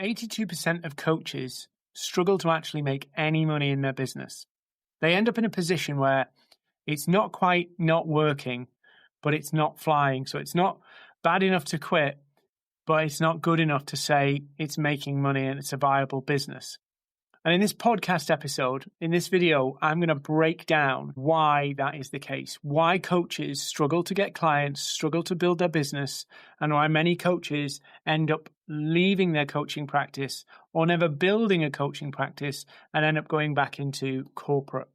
82% of coaches struggle to actually make any money in their business. They end up in a position where it's not quite not working, but it's not flying. So it's not bad enough to quit, but it's not good enough to say it's making money and it's a viable business. And in this podcast episode, in this video, I'm going to break down why that is the case, why coaches struggle to get clients, struggle to build their business, and why many coaches end up leaving their coaching practice or never building a coaching practice and end up going back into corporate.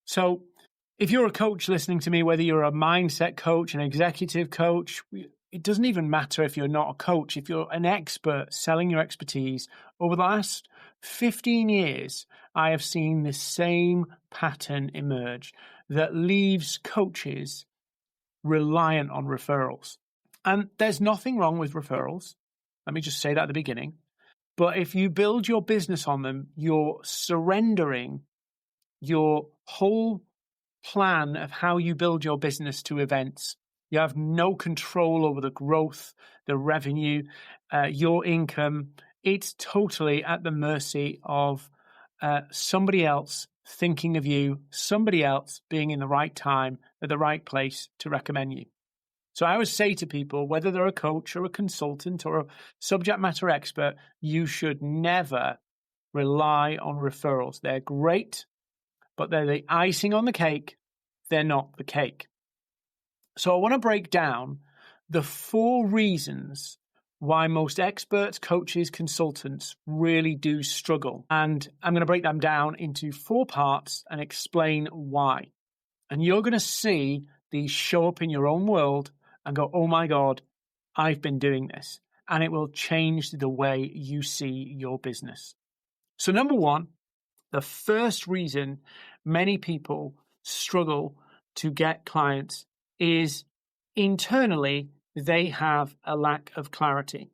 So if you're a coach listening to me, whether you're a mindset coach, an executive coach, it doesn't even matter if you're not a coach. If you're an expert selling your expertise, over the last 15 years, I have seen the same pattern emerge that leaves coaches reliant on referrals. And there's nothing wrong with referrals. Let me just say that at the beginning. But if you build your business on them, you're surrendering your whole plan of how you build your business to events. You have no control over the growth, the revenue, your income. It's totally at the mercy of somebody else thinking of you, somebody else being in the right time at the right place to recommend you. So I always say to people, whether they're a coach or a consultant or a subject matter expert, you should never rely on referrals. They're great, but they're the icing on the cake. They're not the cake. So I want to break down the 4 reasons why most experts, coaches, consultants really do struggle. And I'm going to break them down into 4 parts and explain why. And you're going to see these show up in your own world and go, oh my God, I've been doing this. And it will change the way you see your business. So number 1, the first reason many people struggle to get clients is internally, they have a lack of clarity.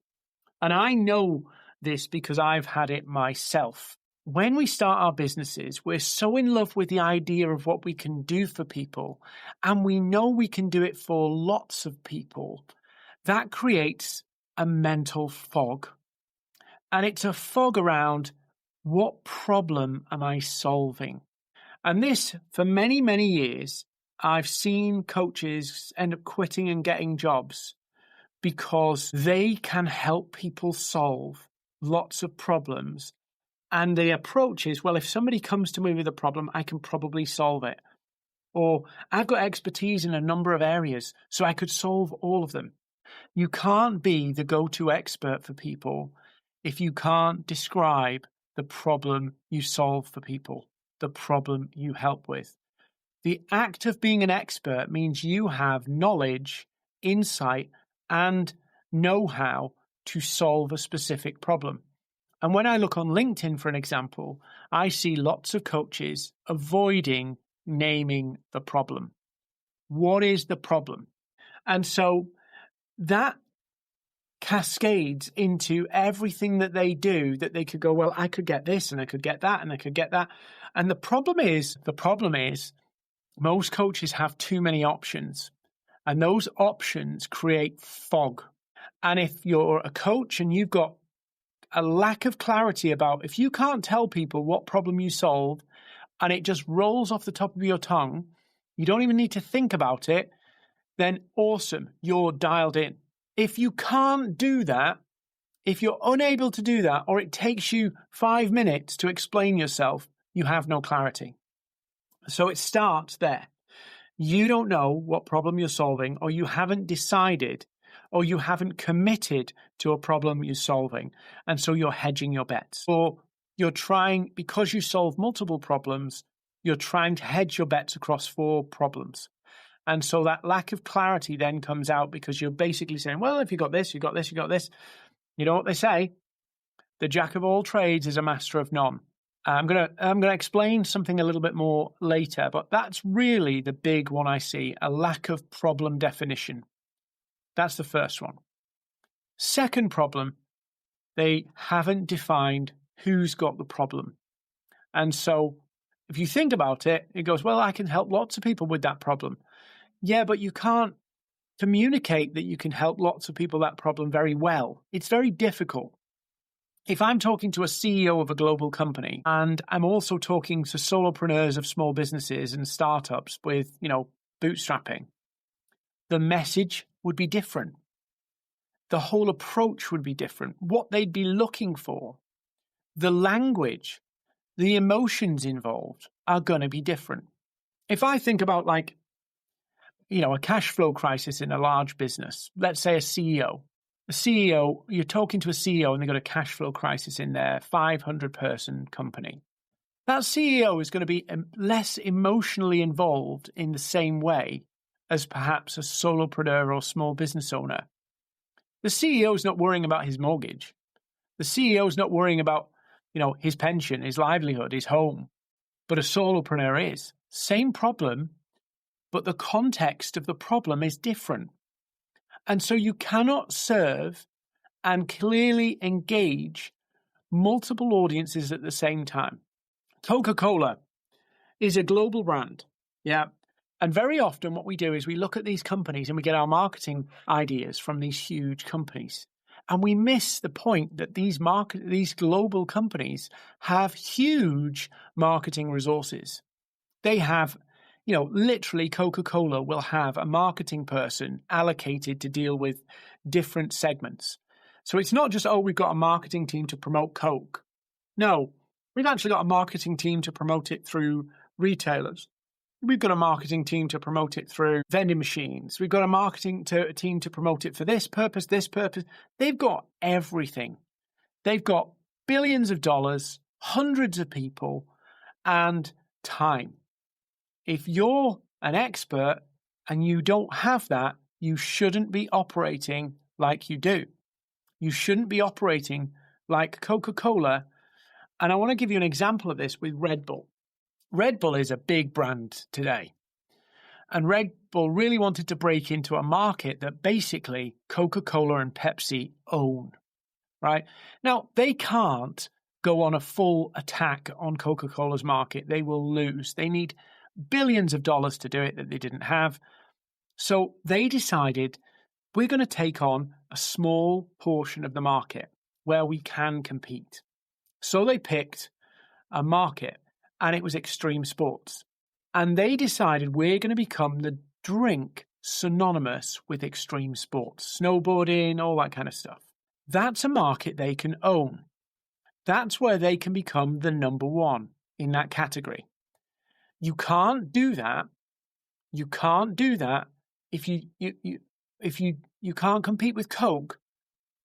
And I know this because I've had it myself. When we start our businesses, we're so in love with the idea of what we can do for people, and we know we can do it for lots of people. That creates a mental fog. And it's a fog around, what problem am I solving? And this, for many, many years, I've seen coaches end up quitting and getting jobs because they can help people solve lots of problems. And the approach is, well, if somebody comes to me with a problem, I can probably solve it. Or I've got expertise in a number of areas, so I could solve all of them. You can't be the go-to expert for people if you can't describe the problem you solve for people, the problem you help with. The act of being an expert means you have knowledge, insight, and know-how to solve a specific problem. And when I look on LinkedIn, for an example, I see lots of coaches avoiding naming the problem. What is the problem? And so that cascades into everything that they do, that they could go, well, I could get this and I could get that and I could get that. And the problem is most coaches have too many options, and those options create fog. And if you're a coach and you've got a lack of clarity about, if you can't tell people what problem you solve and it just rolls off the top of your tongue, you don't even need to think about it, then awesome, you're dialed in. If you can't do that, if you're unable to do that, or it takes you 5 minutes to explain yourself, you have no clarity. So it starts there. You don't know what problem you're solving, or you haven't decided, or you haven't committed to a problem you're solving. And so you're hedging your bets. Or you're trying, because you solve multiple problems, you're trying to hedge your bets across 4 problems. And so that lack of clarity then comes out because you're basically saying, well, if you got this, you got this, you got this. You know what they say? The jack of all trades is a master of none. I'm gonna explain something a little bit more later, but that's really the big one I see, a lack of problem definition. That's the first one. Second problem, they haven't defined who's got the problem. And so if you think about it, it goes, well, I can help lots of people with that problem. Yeah, but you can't communicate that you can help lots of people that problem very well. It's very difficult. If I'm talking to a CEO of a global company and I'm also talking to solopreneurs of small businesses and startups with, bootstrapping, the message would be different. The whole approach would be different. What they'd be looking for, the language, the emotions involved are going to be different. If I think about a cash flow crisis in a large business, let's say a CEO, you're talking to a CEO and they've got a cash flow crisis in their 500-person company. That CEO is going to be less emotionally involved in the same way as perhaps a solopreneur or small business owner. The CEO is not worrying about his mortgage. The CEO is not worrying about, his pension, his livelihood, his home. But a solopreneur is. Same problem, but the context of the problem is different. And so you cannot serve and clearly engage multiple audiences at the same time. Coca-Cola is a global brand. Yeah. And very often what we do is we look at these companies and we get our marketing ideas from these huge companies. And we miss the point that these global companies have huge marketing resources. They have, literally Coca-Cola will have a marketing person allocated to deal with different segments. So it's not just, we've got a marketing team to promote Coke. No, we've actually got a marketing team to promote it through retailers. We've got a marketing team to promote it through vending machines. We've got a marketing team to promote it for this purpose, this purpose. They've got everything. They've got billions of dollars, hundreds of people, and time. If you're an expert and you don't have that, you shouldn't be operating like you do. You shouldn't be operating like Coca-Cola. And I want to give you an example of this with Red Bull. Red Bull is a big brand today. And Red Bull really wanted to break into a market that basically Coca-Cola and Pepsi own, right? Now, they can't go on a full attack on Coca-Cola's market. They will lose. They need billions of dollars to do it that they didn't have. So they decided we're going to take on a small portion of the market where we can compete. So they picked a market, and it was extreme sports. And they decided we're going to become the drink synonymous with extreme sports, snowboarding, all that kind of stuff. That's a market they can own. That's where they can become the number one in that category. You can't do that. You can't do that if you can't compete with Coke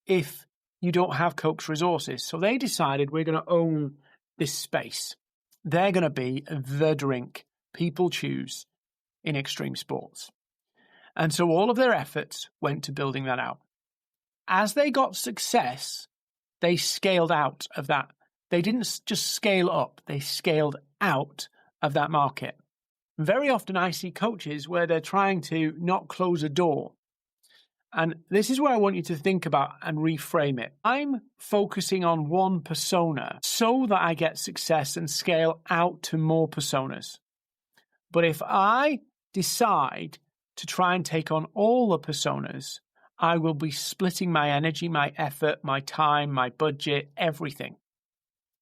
if you don't have Coke's resources. So they decided we're going to own this space. They're going to be the drink people choose in extreme sports. And so all of their efforts went to building that out. As they got success, they scaled out of that. They didn't just scale up, they scaled out of that market. Very often I see coaches where they're trying to not close a door. And this is where I want you to think about and reframe it. I'm focusing on one persona so that I get success and scale out to more personas. But if I decide to try and take on all the personas, I will be splitting my energy, my effort, my time, my budget, everything.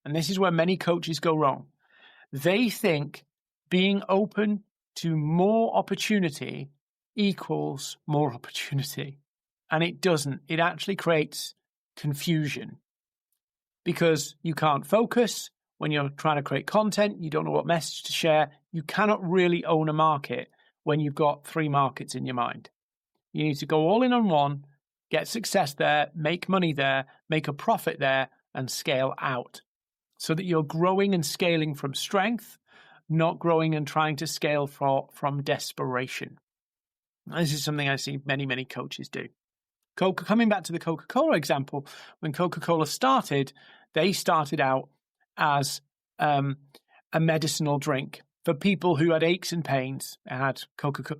And this is where many coaches go wrong. They think being open to more opportunity equals more opportunity. And it doesn't. It actually creates confusion because you can't focus when you're trying to create content. You don't know what message to share. You cannot really own a market when you've got 3 markets in your mind. You need to go all in on one, get success there, make money there, make a profit there, and scale out so that you're growing and scaling from strength, not growing and trying to scale from desperation. This is something I see many, many coaches do. Coming back to the Coca-Cola example, when Coca-Cola started, they started out as a medicinal drink for people who had aches and pains. It had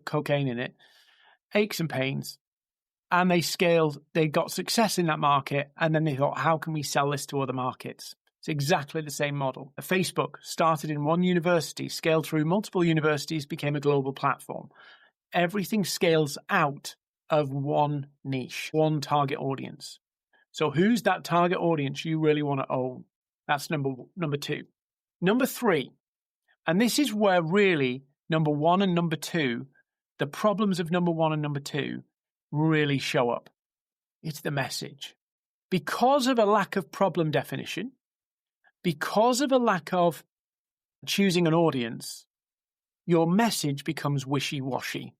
cocaine in it, aches and pains. And they scaled, they got success in that market. And then they thought, how can we sell this to other markets? It's exactly the same model. Facebook started in one university, scaled through multiple universities, became a global platform. Everything scales out of one niche, one target audience. So who's that target audience you really want to own? That's number two. Number three, and this is where really number one and number two, the problems of number one and number two really show up. It's the message. Because of a lack of problem definition, because of a lack of choosing an audience, your message becomes wishy-washy.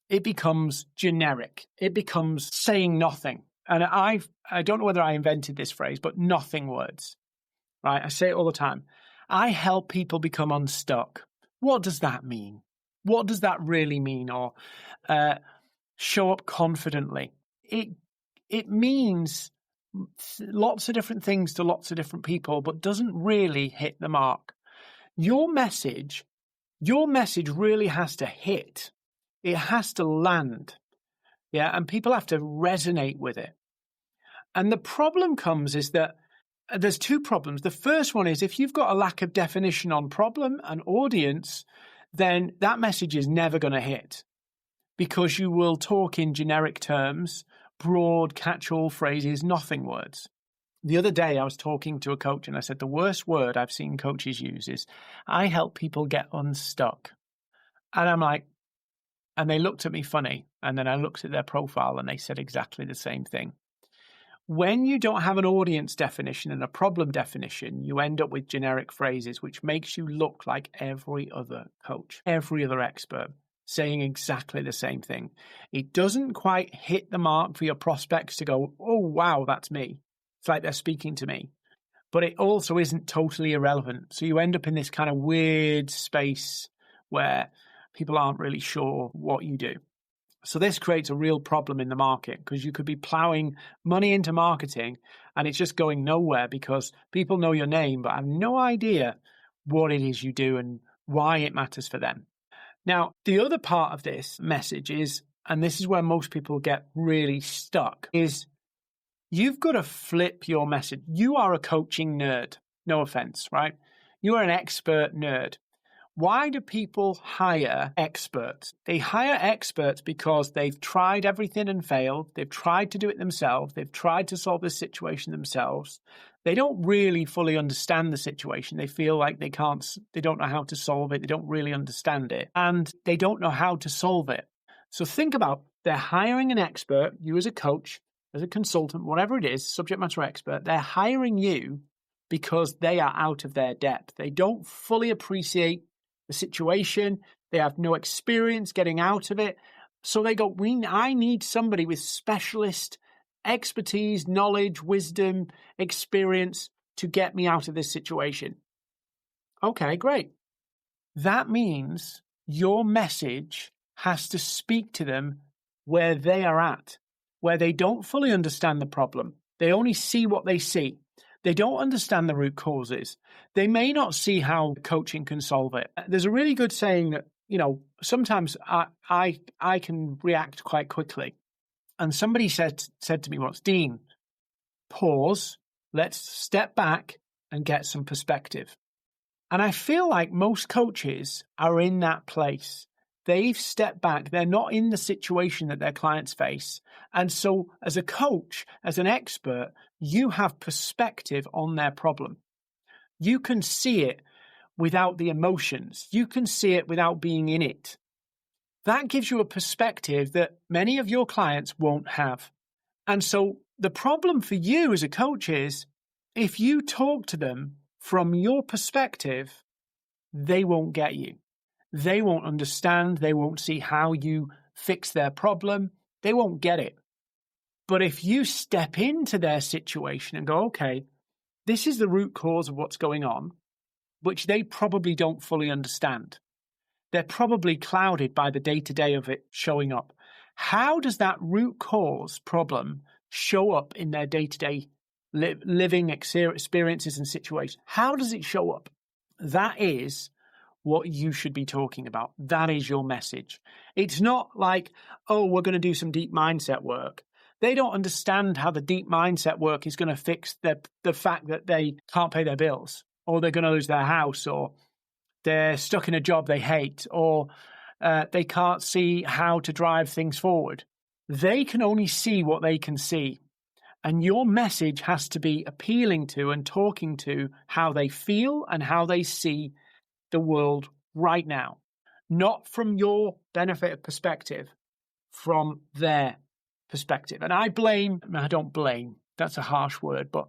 It becomes generic. It becomes saying nothing. And I don't know whether I invented this phrase, but nothing words, right? I say it all the time. I help people become unstuck. What does that mean? What does that really mean? Or show up confidently. It means lots of different things to lots of different people, but doesn't really hit the mark. Your message really has to hit. It has to land. Yeah, and people have to resonate with it. And the problem comes is that there's two problems. The first one is if you've got a lack of definition on problem and audience, then that message is never going to hit because you will talk in generic terms, broad catch-all phrases, nothing words. The other day I was talking to a coach and I said, the worst word I've seen coaches use is, I help people get unstuck. And I'm like, and they looked at me funny. And then I looked at their profile and they said exactly the same thing. When you don't have an audience definition and a problem definition, you end up with generic phrases, which makes you look like every other coach, every other expert, saying exactly the same thing. It doesn't quite hit the mark for your prospects to go, oh, wow, that's me. It's like they're speaking to me. But it also isn't totally irrelevant. So you end up in this kind of weird space where people aren't really sure what you do. So this creates a real problem in the market because you could be plowing money into marketing and it's just going nowhere because people know your name but have no idea what it is you do and why it matters for them. Now, the other part of this message is, and this is where most people get really stuck, is you've got to flip your message. You are a coaching nerd. No offense, right? You are an expert nerd. Why do people hire experts? They hire experts because they've tried everything and failed. They've tried to do it themselves. They've tried to solve this situation themselves. They don't really fully understand the situation. They feel like they don't know how to solve it. They don't really understand it. And they don't know how to solve it. So think about, they're hiring an expert, you as a coach, as a consultant, whatever it is, subject matter expert, they're hiring you because they are out of their depth. They don't fully appreciate the situation. They have no experience getting out of it. So they go, I need somebody with specialist expertise, knowledge, wisdom, experience to get me out of this situation. Okay, great. That means your message has to speak to them where they are at, where they don't fully understand the problem. They only see what they see. They don't understand the root causes. They may not see how coaching can solve it. There's a really good saying that, sometimes I can react quite quickly. And somebody said to me once, Dean, pause, let's step back and get some perspective. And I feel like most coaches are in that place. They've stepped back. They're not in the situation that their clients face. And so as a coach, as an expert, you have perspective on their problem. You can see it without the emotions. You can see it without being in it. That gives you a perspective that many of your clients won't have. And so the problem for you as a coach is if you talk to them from your perspective, they won't get you. They won't understand. They won't see how you fix their problem. They won't get it. But if you step into their situation and go, okay, this is the root cause of what's going on, which they probably don't fully understand. They're probably clouded by the day-to-day of it showing up. How does that root cause problem show up in their day-to-day living experiences and situations? How does it show up? That is what you should be talking about. That is your message. It's not like, oh, we're going to do some deep mindset work. They don't understand how the deep mindset work is going to fix the fact that they can't pay their bills, or they're going to lose their house, or they're stuck in a job they hate, or they can't see how to drive things forward. They can only see what they can see. And your message has to be appealing to and talking to how they feel and how they see the world right now, not from your benefit of perspective, from their perspective. And I don't blame, that's a harsh word, but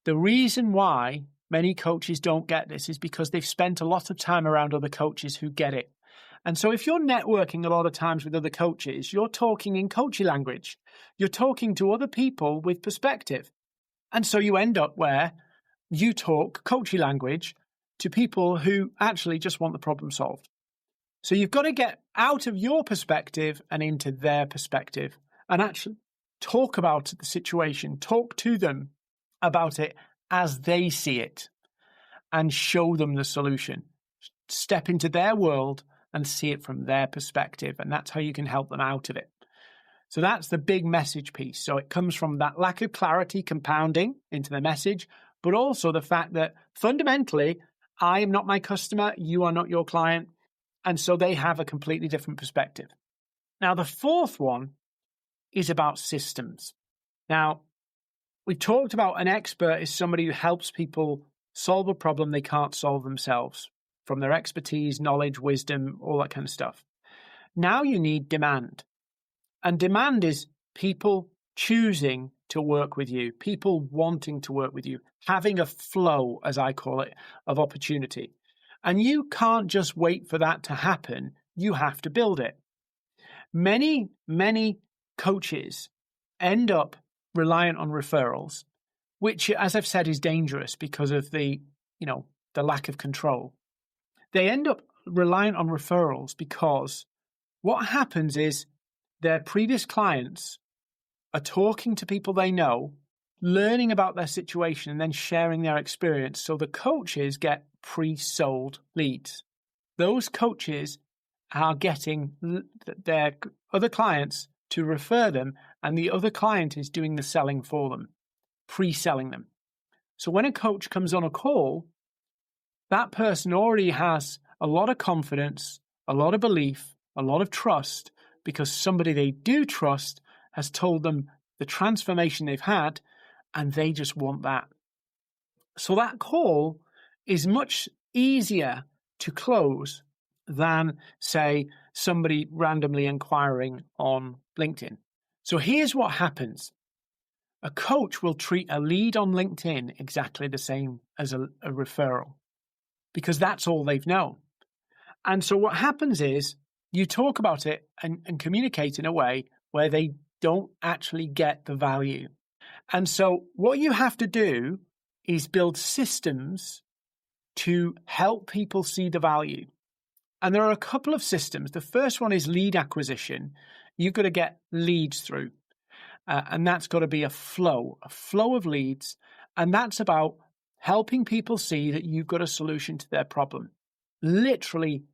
the reason why many coaches don't get this is because they've spent a lot of time around other coaches who get it. And so if you're networking a lot of times with other coaches, you're talking in coachy language. You're talking to other people with perspective. And so you end up where you talk coachy language to people who actually just want the problem solved. So you've got to get out of your perspective and into their perspective and actually talk about the situation, talk to them about it as they see it and show them the solution. Step into their world and see it from their perspective. And that's how you can help them out of it. So that's the big message piece. So it comes from that lack of clarity compounding into the message, but also the fact that fundamentally, I am not my customer, you are not your client. And so they have a completely different perspective. Now, the fourth one is about systems. Now, we talked about an expert is somebody who helps people solve a problem they can't solve themselves from their expertise, knowledge, wisdom, all that kind of stuff. Now you need demand. And demand is people choosing to work with you, people wanting to work with you, having a flow, as I call it, of opportunity. And you can't just wait for that to happen. You have to build it. Many coaches end up reliant on referrals, which, as I've said, is dangerous because of the lack of control. They end up reliant on referrals because what happens is their previous clients are talking to people they know, learning about their situation, and then sharing their experience. So the coaches get pre-sold leads. Those coaches are getting their other clients to refer them, and the other client is doing the selling for them, pre-selling them. So when a coach comes on a call, that person already has a lot of confidence, a lot of belief, a lot of trust, because somebody they do trust has told them the transformation they've had, and they just want that. So that call is much easier to close than, say, somebody randomly inquiring on LinkedIn. So here's what happens. A coach will treat a lead on LinkedIn exactly the same as a referral because that's all they've known. And so what happens is you talk about it and communicate in a way where they don't actually get the value. And so what you have to do is build systems to help people see the value. And there are a couple of systems. The first one is lead acquisition. You've got to get leads through. And that's got to be a flow of leads. And that's about helping people see that you've got a solution to their problem. Literally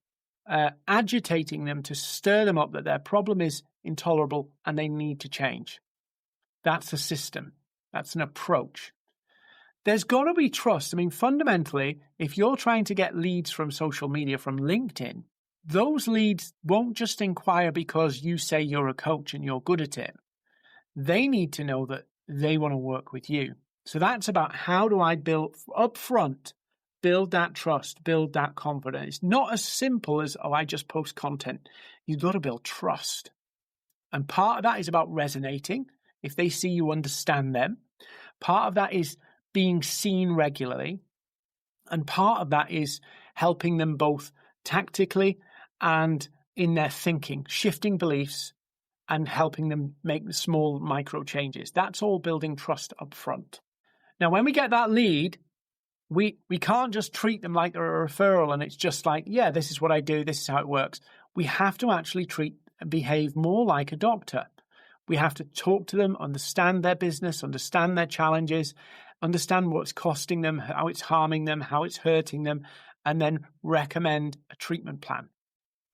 agitating them to stir them up that their problem is intolerable and they need to change. That's a system. That's an approach. There's got to be trust. I mean, fundamentally, if you're trying to get leads from social media, from LinkedIn, those leads won't just inquire because you say you're a coach and you're good at it. They need to know that they want to work with you. So that's about how do I build upfront, build that trust, build that confidence. It's not as simple as, I just post content. You've got to build trust. And part of that is about resonating. If they see you understand them. Part of that is being seen regularly. And part of that is helping them both tactically and in their thinking, shifting beliefs and helping them make small micro changes. That's all building trust up front. Now, when we get that lead, we can't just treat them like they're a referral and it's just like, yeah, this is what I do, this is how it works. We have to actually treat and behave more like a doctor. We have to talk to them, understand their business, understand their challenges, understand what's costing them, how it's harming them, how it's hurting them, and then recommend a treatment plan.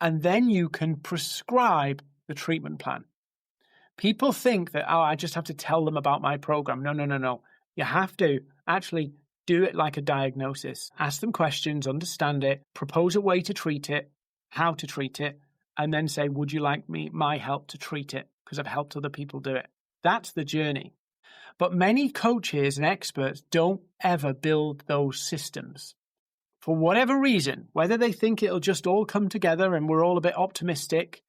And then you can prescribe the treatment plan. People think that, I just have to tell them about my program. No. You have to actually do it like a diagnosis. Ask them questions, understand it, propose a way to treat it, how to treat it, and then say, would you like my help to treat it? Because I've helped other people do it. That's the journey. But many coaches and experts don't ever build those systems. For whatever reason, whether they think it'll just all come together and we're all a bit optimistic,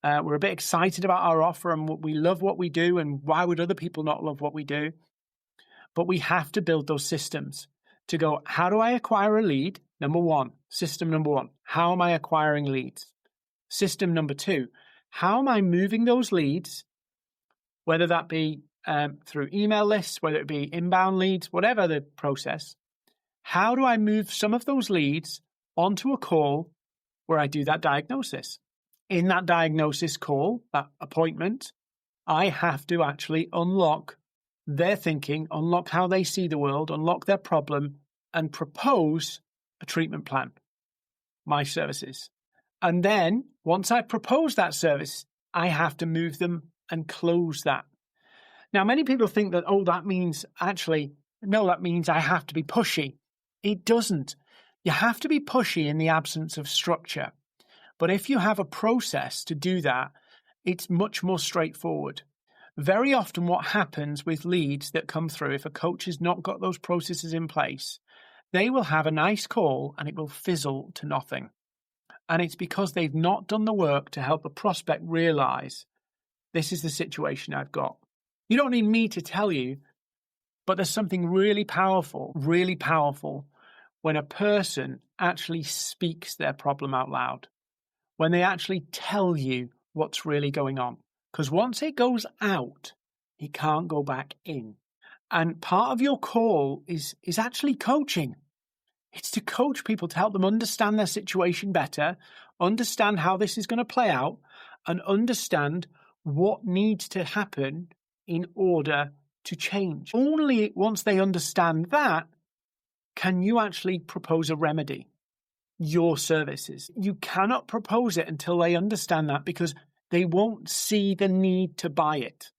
we're a bit excited about our offer and we love what we do, and why would other people not love what we do? But we have to build those systems to go, how do I acquire a lead? Number one, system number one, how am I acquiring leads? System number two, how am I moving those leads, whether that be through email lists, whether it be inbound leads, whatever the process. How do I move some of those leads onto a call where I do that diagnosis? In that diagnosis call, that appointment, I have to actually unlock their thinking, unlock how they see the world, unlock their problem, and propose a treatment plan, my services. And then once I propose that service, I have to move them and close that. Now, many people think that, that means actually, no, that means I have to be pushy. It doesn't. You have to be pushy in the absence of structure. But if you have a process to do that, it's much more straightforward. Very often what happens with leads that come through, if a coach has not got those processes in place, they will have a nice call and it will fizzle to nothing. And it's because they've not done the work to help the prospect realize this is the situation I've got. You don't need me to tell you, but there's something really powerful when a person actually speaks their problem out loud, when they actually tell you what's really going on. Because once it goes out, it can't go back in. And part of your call is actually coaching. It's to coach people to help them understand their situation better, understand how this is going to play out, and understand what needs to happen in order to change. Only once they understand that can you actually propose a remedy, your services. You cannot propose it until they understand that, because they won't see the need to buy it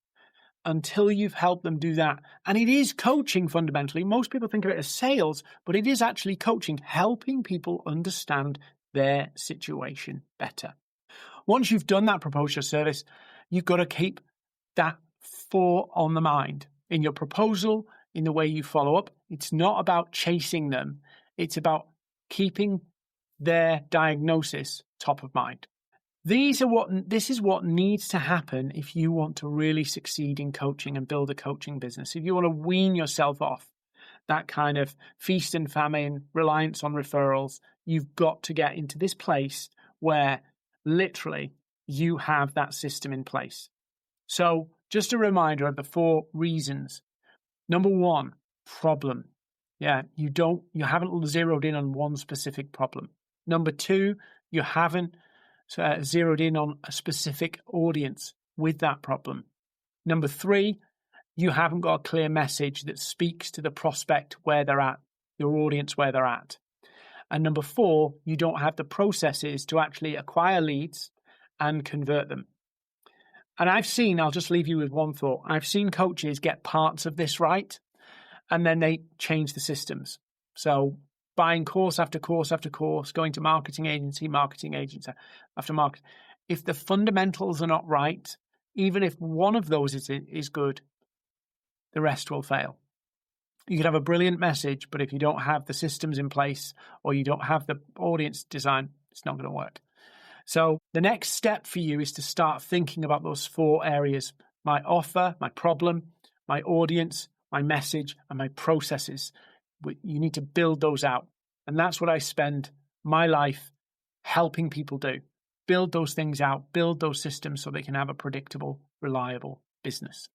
until you've helped them do that. And it is coaching fundamentally. Most people think of it as sales, but it is actually coaching, helping people understand their situation better. Once you've done that proposal service, you've got to keep that on the mind in your proposal, in the way you follow up. It's not about chasing them. It's about keeping their diagnosis top of mind. This is what needs to happen if you want to really succeed in coaching and build a coaching business. If you want to wean yourself off that kind of feast and famine, reliance on referrals, you've got to get into this place where literally you have that system in place. So just a reminder of the 4 reasons. Number 1, problem. Yeah, you haven't zeroed in on one specific problem. Number 2, you haven't zeroed in on a specific audience with that problem. Number 3, you haven't got a clear message that speaks to the prospect where they're at, your audience where they're at. And number 4, you don't have the processes to actually acquire leads and convert them. And I'll just leave you with one thought. I've seen coaches get parts of this right, and then they change the systems. So buying course after course after course, going to marketing agency after market. If the fundamentals are not right, even if one of those is good, the rest will fail. You could have a brilliant message, but if you don't have the systems in place or you don't have the audience design, it's not going to work. So the next step for you is to start thinking about those 4 areas: my offer, my problem, my audience, my message, and my processes. You need to build those out. And that's what I spend my life helping people do. Build those things out, build those systems so they can have a predictable, reliable business.